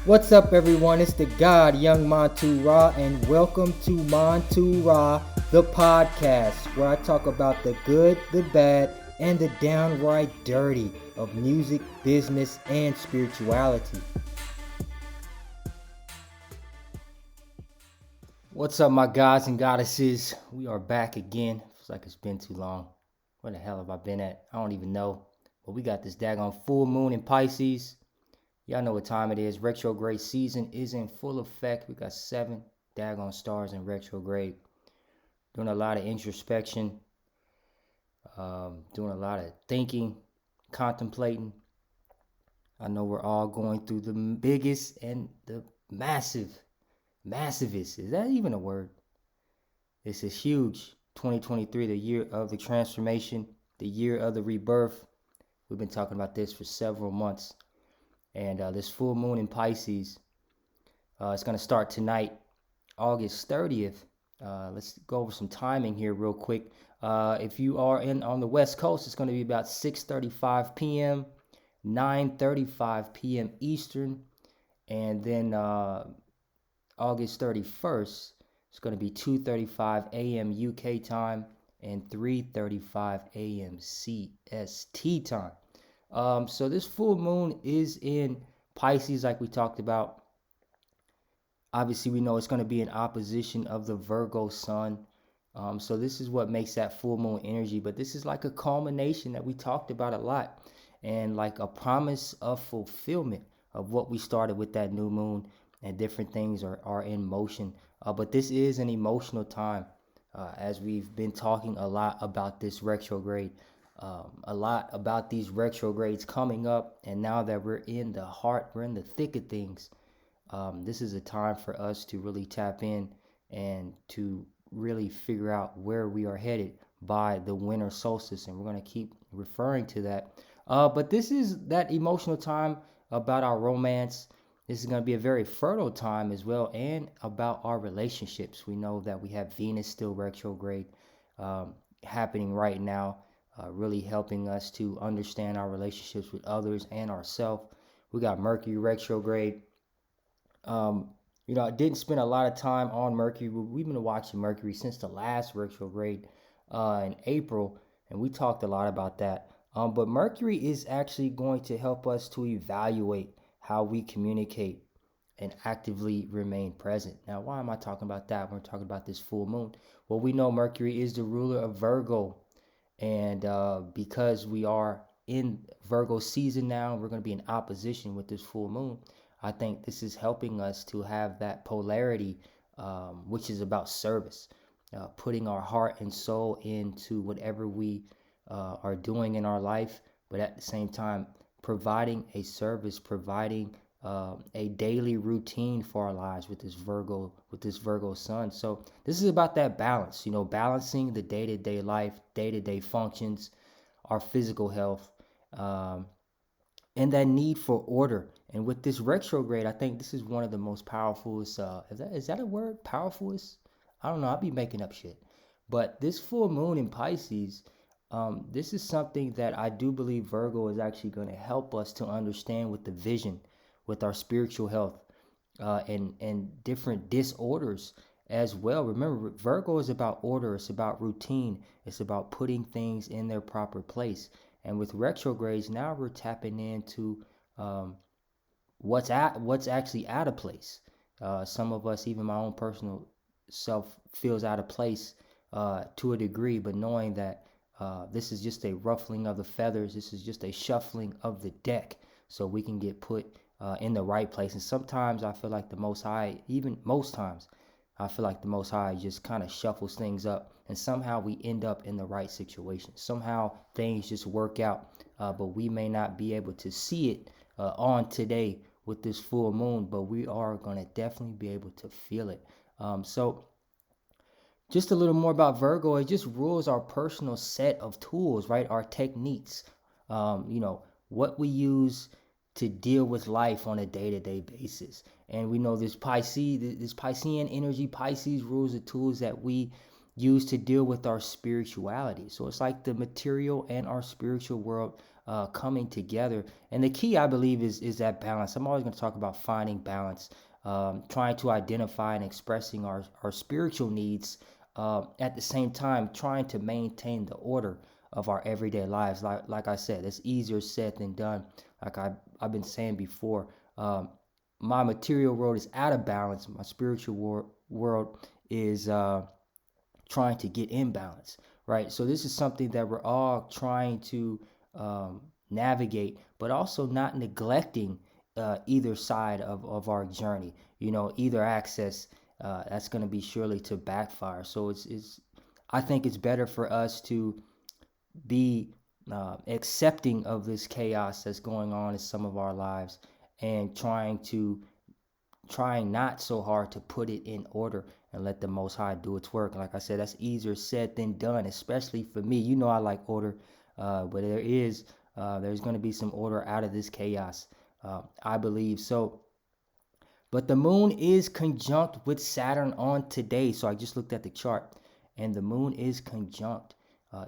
What's up, everyone? It's the God, Young Montu-Ra, and welcome to Montu-Ra, the podcast, where I talk about the good, the bad, and the downright dirty of music, business, and spirituality. What's up, my gods and goddesses? We are back again. Feels like it's been too long. Where the hell have I been at? I don't even know. But we got this daggone full moon in Pisces. Y'all know what time it is. Retrograde season is in full effect. We got 7 daggone stars in retrograde. Doing a lot of introspection. Doing a lot of thinking, contemplating. I know we're all going through the biggest and the massivest. Is that even a word? This is huge. 2023, the year of the transformation, the year of the rebirth. We've been talking about this for several months. And this full moon in Pisces, it's going to start tonight, August 30th. Let's go over some timing here real quick. If you are on the West Coast, it's going to be about 6:35 p.m., 9:35 p.m. Eastern. And then August 31st, it's going to be 2:35 a.m. UK time and 3:35 a.m. CST time. So this full moon is in Pisces, like we talked about. Obviously, we know it's going to be in opposition of the Virgo sun. So this is what makes that full moon energy. But this is like a culmination that we talked about a lot, and like a promise of fulfillment of what we started with that new moon, and different things are in motion. But this is an emotional time, as we've been talking a lot about this retrograde. A lot about these retrogrades coming up, and now that we're in the thick of things, this is a time for us to really tap in and to really figure out where we are headed by the winter solstice, and we're going to keep referring to that. But this is that emotional time about our romance. This is going to be a very fertile time as well, and about our relationships. We know that we have Venus still retrograde happening right now. Really helping us to understand our relationships with others and ourselves. We got Mercury retrograde. I didn't spend a lot of time on Mercury. We've been watching Mercury since the last retrograde in April, and we talked a lot about that. But Mercury is actually going to help us to evaluate how we communicate and actively remain present. Now, why am I talking about that when we're talking about this full moon? Well, we know Mercury is the ruler of Virgo. And because we are in Virgo season now, we're going to be in opposition with this full moon. I think this is helping us to have that polarity, which is about service, putting our heart and soul into whatever we are doing in our life, but at the same time, providing a service, providing a daily routine for our lives with this Virgo sun. So this is about that balance, balancing the day-to-day life, day-to-day functions, our physical health, and that need for order. And with this retrograde, I think this is one of the most powerful. Is that a word? Powerful is? I don't know. I'll be making up shit. But this full moon in Pisces, this is something that I do believe Virgo is actually going to help us to understand with the vision, with our spiritual health, and different disorders as well. Remember, Virgo is about order. It's about routine. It's about putting things in their proper place. And with retrogrades, now we're tapping into what's actually out of place. Some of us, even my own personal self, feels out of place to a degree, but knowing that this is just a ruffling of the feathers, this is just a shuffling of the deck, so we can get put in the right place. And sometimes I feel like the Most High, even most times, I feel like the Most High just kind of shuffles things up, and somehow we end up in the right situation. Somehow things just work out, but we may not be able to see it on today with this full moon, but we are going to definitely be able to feel it. So just a little more about Virgo. It just rules our personal set of tools, right? Our techniques, what we use to deal with life on a day-to-day basis. And we know this Piscean energy. Pisces rules the tools that we used to deal with our spirituality. So it's like the material and our spiritual world coming together. And the key, I believe, is that balance. I'm always going to talk about finding balance, trying to identify and expressing our spiritual needs, at the same time trying to maintain the order of our everyday lives. Like I said, it's easier said than done. Like I've been saying before, my material world is out of balance. My spiritual world is trying to get in balance, right? So this is something that we're all trying to navigate, but also not neglecting either side of our journey. Either access, that's going to be surely to backfire. So it's I think it's better for us to be accepting of this chaos that's going on in some of our lives, and trying not so hard to put it in order and let the Most High do its work. Like I said, that's easier said than done, especially for me. I like order, but there's going to be some order out of this chaos, I believe. So, but the moon is conjunct with Saturn on today. So I just looked at the chart, and the moon is conjunct.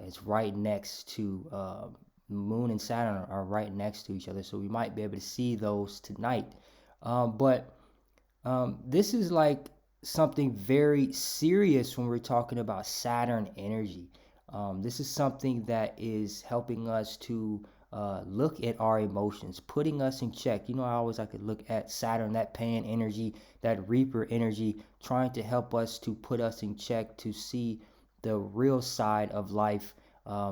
It's right next to moon and Saturn are right next to each other. So we might be able to see those tonight. But this is like something very serious when we're talking about Saturn energy. This is something that is helping us to look at our emotions, putting us in check. I always like to look at Saturn, that Pan energy, that Reaper energy, trying to help us to put us in check to see the real side of life,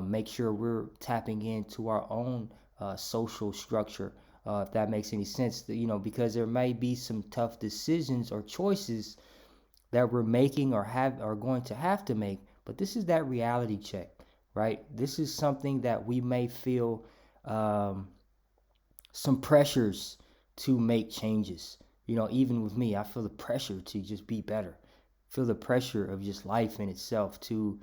make sure we're tapping into our own social structure, if that makes any sense. Because there may be some tough decisions or choices that we're making or are going to have to make, but this is that reality check, right? This is something that we may feel um, some pressures to make changes. Even with me, I feel the pressure to just be better. Feel the pressure of just life in itself to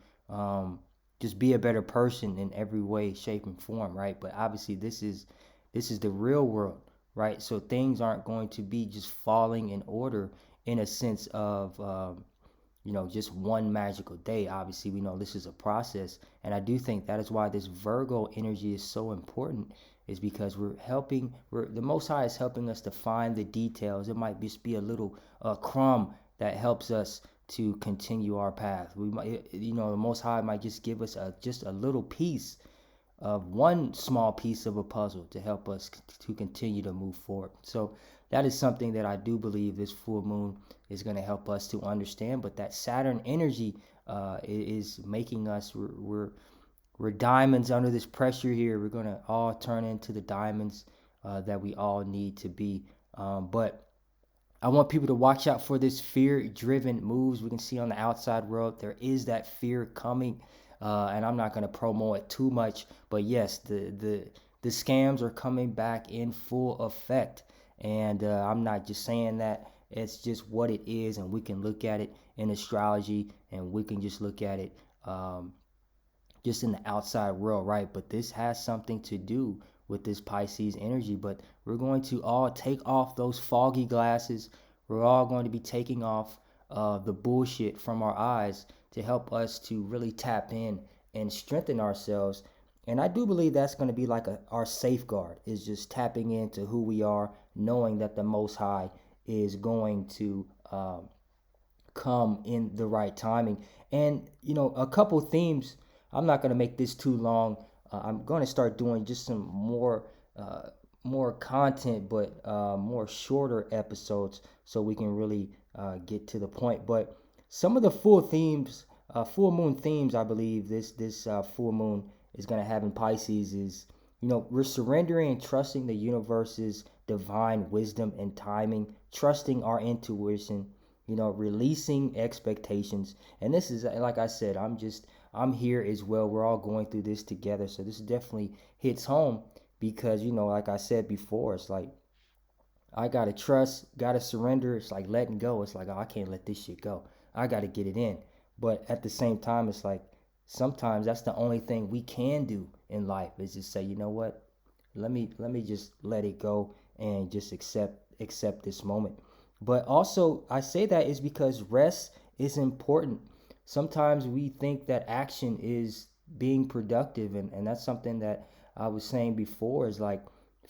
just be a better person in every way, shape, and form, right? But obviously, this is the real world, right? So things aren't going to be just falling in order in a sense of just one magical day. Obviously, we know this is a process, and I do think that is why this Virgo energy is so important, is because the Most High is helping us to find the details. It might just be a little crumb that helps us to continue our path. We might, the Most High might just give us just a little piece of one small piece of a puzzle to help us to continue to move forward. So that is something that I do believe this full moon is going to help us to understand. But that Saturn energy is making us, we're diamonds under this pressure here. We're going to all turn into the diamonds that we all need to be. But I want people to watch out for this fear-driven moves. We can see on the outside world there is that fear coming, and I'm not going to promo it too much. But yes, the scams are coming back in full effect, and I'm not just saying that. It's just what it is, and we can look at it in astrology, and we can just look at it just in the outside world, right? But this has something to do with this Pisces energy. But we're going to all take off those foggy glasses. We're all going to be taking off the bullshit from our eyes to help us to really tap in and strengthen ourselves. And I do believe that's going to be like our safeguard, is just tapping into who we are, knowing that the Most High is going to come in the right timing. And a couple themes. I'm not going to make this too long. I'm going to start doing just some more content, but more shorter episodes, so we can really get to the point. But some of the full moon themes, I believe this full moon is going to have in Pisces is, we're surrendering and trusting the universe's divine wisdom and timing, trusting our intuition, releasing expectations. And this is, like I said, I'm here as well. We're all going through this together. So this definitely hits home because, like I said before, it's like I gotta trust, gotta surrender. It's like letting go. It's like, oh, I can't let this shit go. I gotta get it in. But at the same time, it's like sometimes that's the only thing we can do in life, is just say, you know what? Let me just let it go and just accept this moment. But also, I say that is because rest is important sometimes we think that action is being productive, and that's something that I was saying before, is like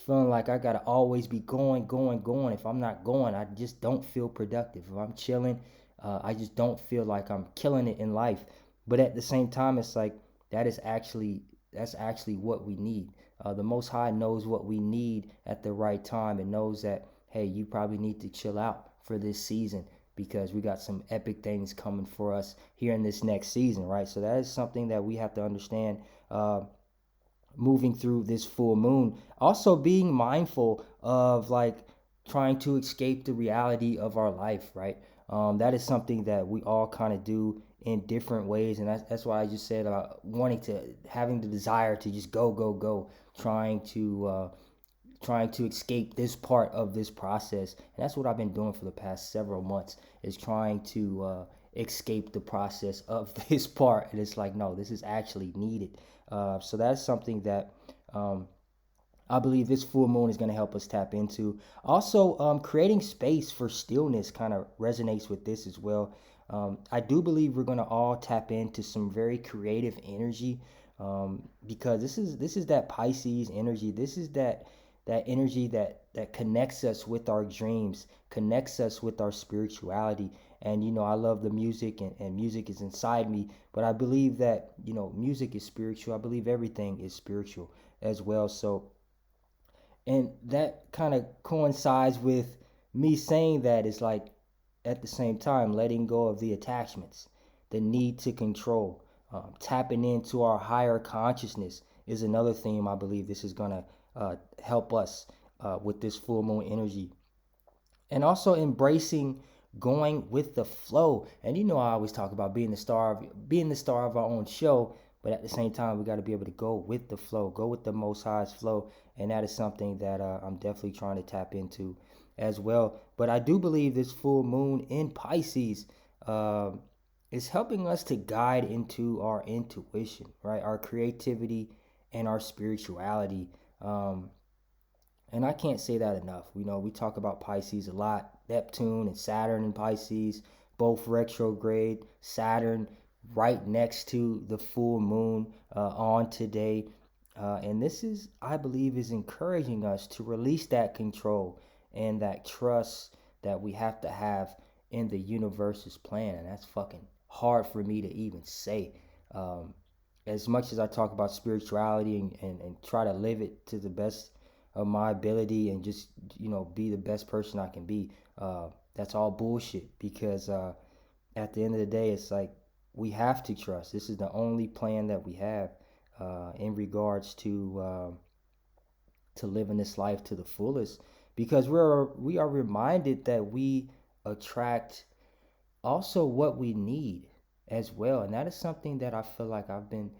feeling like I gotta always be going, going, going. If I'm not going, I just don't feel productive. If I'm chilling, I just don't feel like I'm killing it in life. But at the same time, it's like that is actually that's actually what we need. The Most High knows what we need at the right time, and knows that, hey, you probably need to chill out for this season because we got some epic things coming for us here in this next season, right? So that is something that we have to understand, moving through this full moon. Also, being mindful of like trying to escape the reality of our life, right? That is something that we all kind of do in different ways, and that's why I just said wanting to having the desire to just go, go, go, trying to escape this part of this process. And that's what I've been doing for the past several months, is trying to escape the process of this part. And it's like, no, this is actually needed. So that's something that um, I believe this full moon is going to help us tap into. Also, creating space for stillness kind of resonates with this as well. I do believe we're going to all tap into some very creative energy, because this is that Pisces energy. This is that energy that connects us with our dreams, connects us with our spirituality. And I love the music, and music is inside me. But I believe that music is spiritual. I believe everything is spiritual as well. So, and that kind of coincides with me saying that, is like at the same time letting go of the attachments, the need to control, tapping into our higher consciousness is another theme. I believe this is going to help us with this full moon energy. And also embracing going with the flow. And I always talk about being the star of our own show, but at the same time we got to be able to go with the flow, go with the Most High's flow. And that is something that I'm definitely trying to tap into as well. But I do believe this full moon in Pisces uh, is helping us to guide into our intuition, right? Our creativity and our spirituality. And I can't say that enough. We talk about Pisces a lot. Neptune and Saturn in Pisces, both retrograde. Saturn right next to the full moon on today. And this is, I believe, is encouraging us to release that control and that trust that we have to have in the universe's plan. And that's fucking hard for me to even say. Um, as much as I talk about spirituality, and try to live it to the best of my ability, and just be the best person I can be, that's all bullshit, because at the end of the day, it's like we have to trust. This is the only plan that we have in regards to living this life to the fullest, because we are reminded that we attract also what we need as well. And that is something that I feel like I've been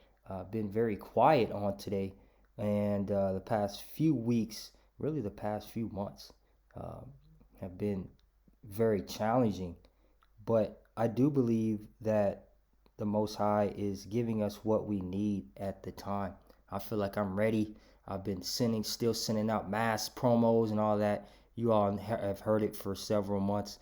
very quiet on today, and the past few weeks, really the past few months, um, have been very challenging. But I do believe that the Most High is giving us what we need at the time. I feel like I'm ready. I've been still sending out mass promos and all that. You all have heard it for several months.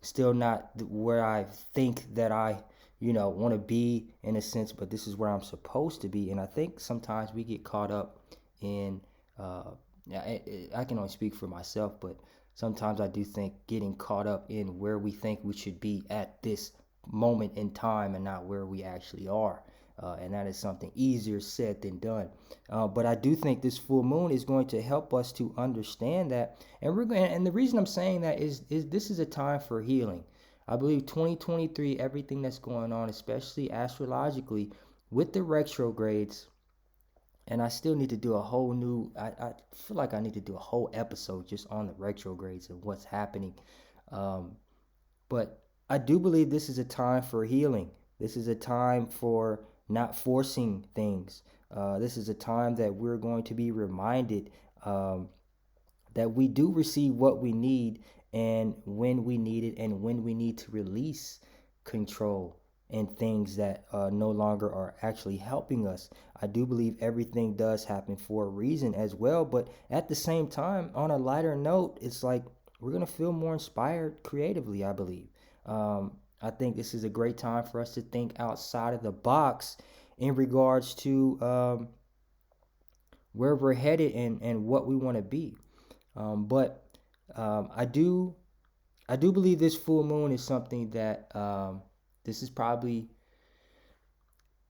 Still not where I think that I, want to be in a sense, but this is where I'm supposed to be. And I think sometimes we get caught up in, yeah, I can only speak for myself, but sometimes I do think getting caught up in where we think we should be at this moment in time, and not where we actually are. And that is something easier said than done. But I do think this full moon is going to help us to understand that. And the reason I'm saying that is this is a time for healing. I believe 2023, everything that's going on, especially astrologically, with the retrogrades, and I still need to do a whole new. I feel like I need to do a whole episode just on the retrogrades and what's happening. Um, but I do believe this is a time for healing. This is a time for not forcing things. This is a time that we're going to be reminded, um, that we do receive what we need, and when we need it, and when we need to release control and things that no longer are actually helping us. I do believe everything does happen for a reason as well, but at the same time, on a lighter note, it's like we're going to feel more inspired creatively, I believe. I think this is a great time for us to think outside of the box in regards to where we're headed and what we want to be. But I do believe this full moon is something that this is probably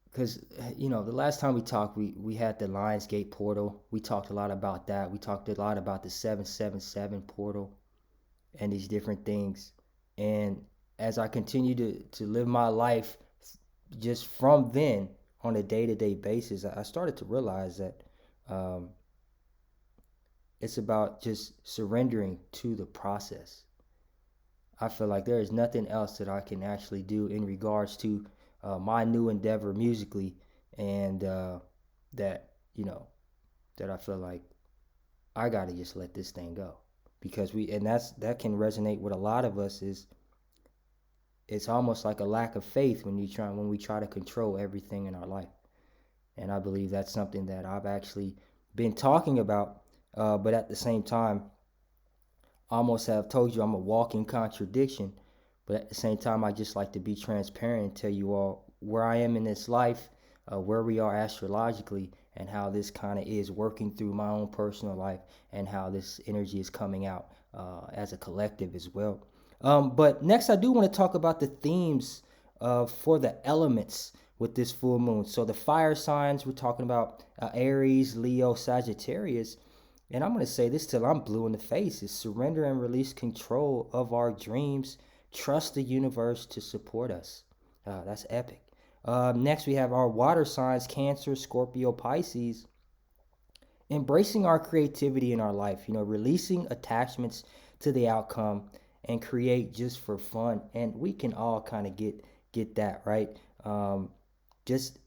because the last time we talked, we had the Lionsgate portal. We talked a lot about that. We talked a lot about the 777 portal and these different things. And as I continue to live my life just from then on a day-to-day basis, I started to realize that um, it's about just surrendering to the process. I feel like there is nothing else that I can actually do in regards to my new endeavor musically, and that that I feel like I gotta just let this thing go, because that can resonate with a lot of us. Is it's almost like a lack of faith when we try to control everything in our life, and I believe that's something that I've actually been talking about, but at the same time almost have told you I'm a walking contradiction. But at the same time, I just like to be transparent and tell you all where I am in this life, where we are astrologically, and how this kind of is working through my own personal life, and how this energy is coming out as a collective as well. But next, I do want to talk about the themes for the elements with this full moon. So the fire signs, we're talking about Aries, Leo, Sagittarius. And I'm going to say this till I'm blue in the face: is surrender and release control of our dreams. Trust the universe to support us. That's epic. Next, we have our water signs: Cancer, Scorpio, Pisces. Embracing our creativity in our life, releasing attachments to the outcome and create just for fun. And we can all kind of get that, right? Just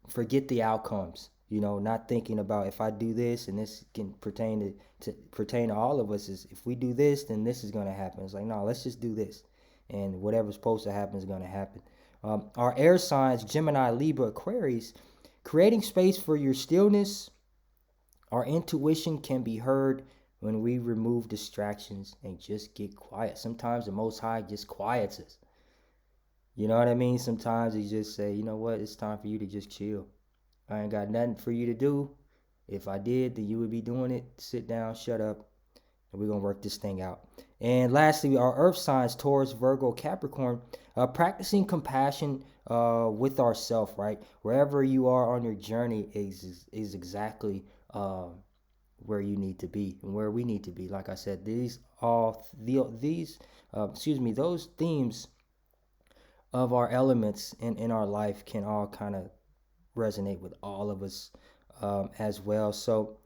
forget the outcomes, not thinking about if I do this, and this can pertain to all of us, is if we do this, then this is going to happen. It's like, no, let's just do this, and whatever's supposed to happen is going to happen. Our air signs: Gemini, Libra, Aquarius. Creating space for your stillness. Our intuition can be heard when we remove distractions and just get quiet. Sometimes the Most High just quiets us. You know what I mean? Sometimes he just say, you know what, it's time for you to just chill. I ain't got nothing for you to do. If I did, then you would be doing it. Sit down, shut up, and we're going to work this thing out. And lastly, our earth signs: Taurus, Virgo, Capricorn. Practicing compassion with ourselves, right? Wherever you are on your journey is exactly where you need to be and where we need to be. Like I said, those themes of our elements in our life can all kind of resonate with all of us as well. So,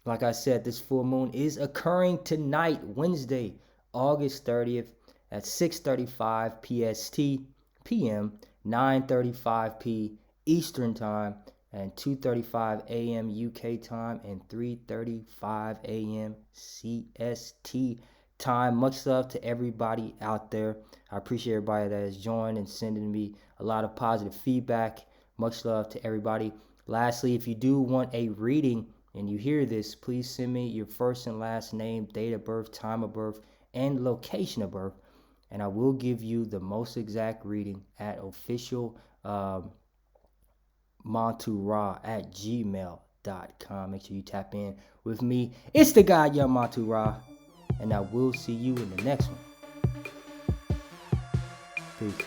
like I said, this full moon is occurring tonight, Wednesday, August 30th at 6:35 PST PM, 9:35 P Eastern Time, and 2:35 a.m. UK time, and 3:35 a.m. CST time. Much love to everybody out there. I appreciate everybody that has joined and sending me a lot of positive feedback. Much love to everybody. Lastly, if you do want a reading and you hear this, please send me your first and last name, date of birth, time of birth, and location of birth, and I will give you the most exact reading at official Montu-Ra at gmail.com. Make sure you tap in with me. It's the guy, Young Montu-Ra, and I will see you in the next one. Peace.